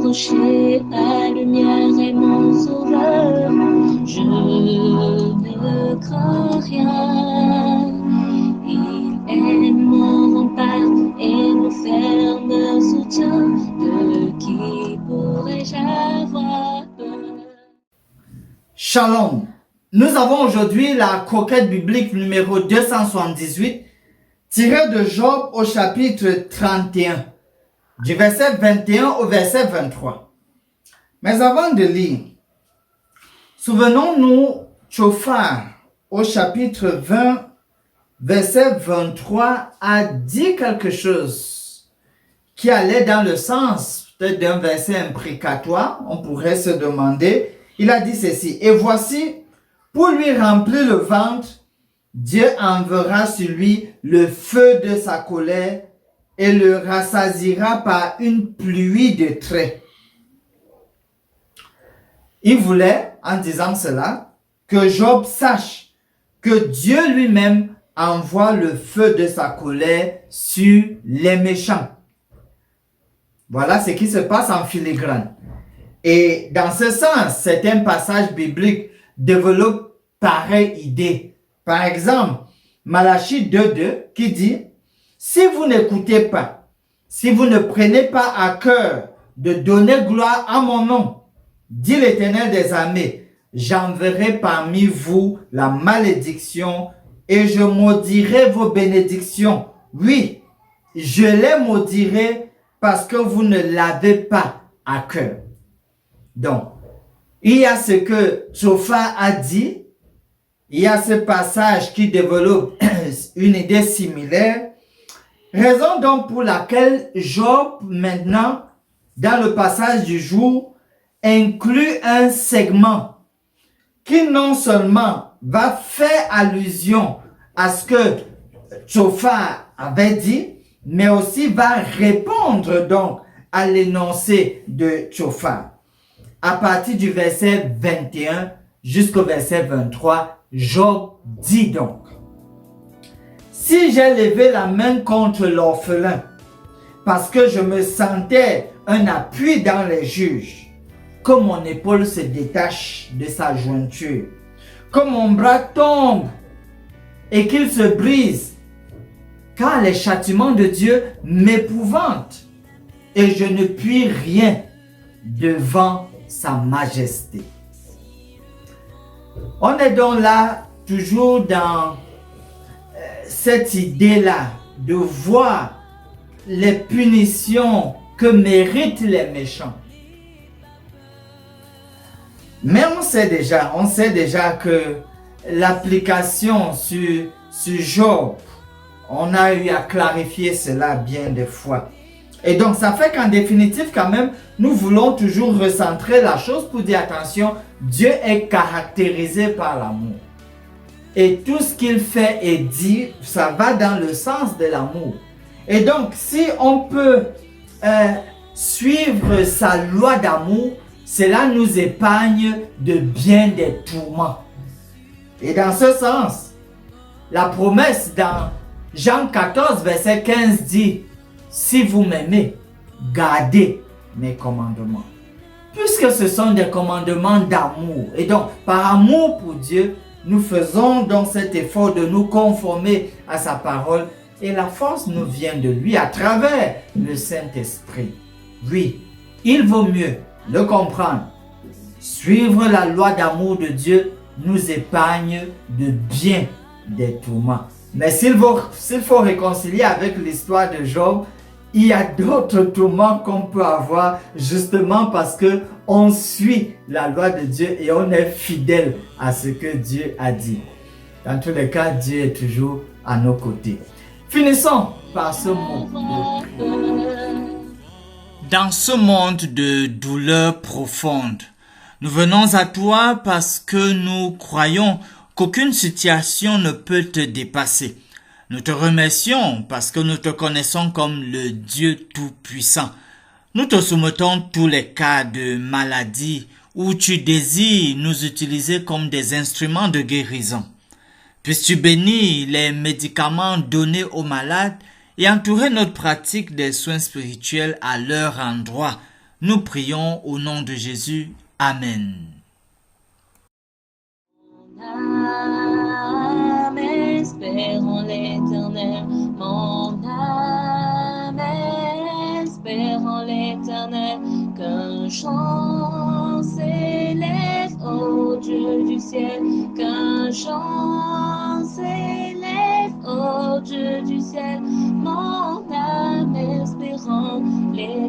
approcher, la lumière est mon sauveur. Je ne crains rien. Il est mon rempart et mon ferme soutien. De qui pourrais-je avoir peur? Shalom. Nous avons aujourd'hui la croquette biblique numéro 278, tirée de Job au chapitre 31, du verset 21 au verset 23. Mais avant de lire, souvenons-nous, Tsophar, au chapitre 20, verset 23, a dit quelque chose qui allait dans le sens peut-être d'un verset imprécatoire. On pourrait se demander, il a dit ceci: « Et voici, pour lui remplir le ventre, Dieu enverra sur lui le feu de sa colère et le rassasiera par une pluie de traits. » Il voulait, en disant cela, que Job sache que Dieu lui-même envoie le feu de sa colère sur les méchants. Voilà ce qui se passe en filigrane. Et dans ce sens, certains passages bibliques développent pareille idée. Par exemple, Malachie 2.2 qui dit: « Si vous n'écoutez pas, si vous ne prenez pas à cœur de donner gloire à mon nom, dit l'Éternel des armées, j'enverrai parmi vous la malédiction et je maudirai vos bénédictions. Oui, je les maudirai parce que vous ne l'avez pas à cœur. » Donc, il y a ce que Tsophar a dit, il y a ce passage qui développe une idée similaire. Raison donc pour laquelle Job, maintenant, dans le passage du jour, inclut un segment qui non seulement va faire allusion à ce que Tsophar avait dit, mais aussi va répondre donc à l'énoncé de Tsophar. À partir du verset 21 jusqu'au verset 23, Job dit donc: « Si j'ai levé la main contre l'orphelin, parce que je me sentais un appui dans les juges, que mon épaule se détache de sa jointure, que mon bras tombe et qu'il se brise, car les châtiments de Dieu m'épouvantent et je ne puis rien devant sa majesté. » On est donc là, toujours dans cette idée-là, de voir les punitions que méritent les méchants. Mais on sait déjà que l'application sur Job, on a eu à clarifier cela bien des fois. Et donc, ça fait qu'en définitive, quand même, nous voulons toujours recentrer la chose pour dire: attention, Dieu est caractérisé par l'amour. Et tout ce qu'il fait et dit, ça va dans le sens de l'amour. Et donc, si on peut suivre sa loi d'amour, cela nous épargne de bien des tourments. Et dans ce sens, la promesse dans Jean 14, verset 15 dit: « Si vous m'aimez, gardez mes commandements. » Puisque ce sont des commandements d'amour. Et donc, par amour pour Dieu, nous faisons donc cet effort de nous conformer à sa parole. Et la force nous vient de lui à travers le Saint-Esprit. Oui, il vaut mieux le comprendre. Suivre la loi d'amour de Dieu nous épargne de bien des tourments. Mais s'il faut réconcilier avec l'histoire de Job, il y a d'autres tourments qu'on peut avoir justement parce que on suit la loi de Dieu et on est fidèle à ce que Dieu a dit. Dans tous les cas, Dieu est toujours à nos côtés. Finissons par ce mot. Dans ce monde de douleur profonde, nous venons à toi parce que nous croyons qu'aucune situation ne peut te dépasser. Nous te remercions parce que nous te connaissons comme le Dieu Tout-Puissant. Nous te soumettons tous les cas de maladie où tu désires nous utiliser comme des instruments de guérison. Puisses-tu bénir les médicaments donnés aux malades et entourer notre pratique des soins spirituels à leur endroit, Nous prions au nom de Jésus. Amen. Âme espère en l'Éternel, mon âme espère en l'Éternel, qu'un chant s'élève au Dieu du ciel, qu'un chant s'élève au Dieu du ciel, mon âme espère en l'Éternel.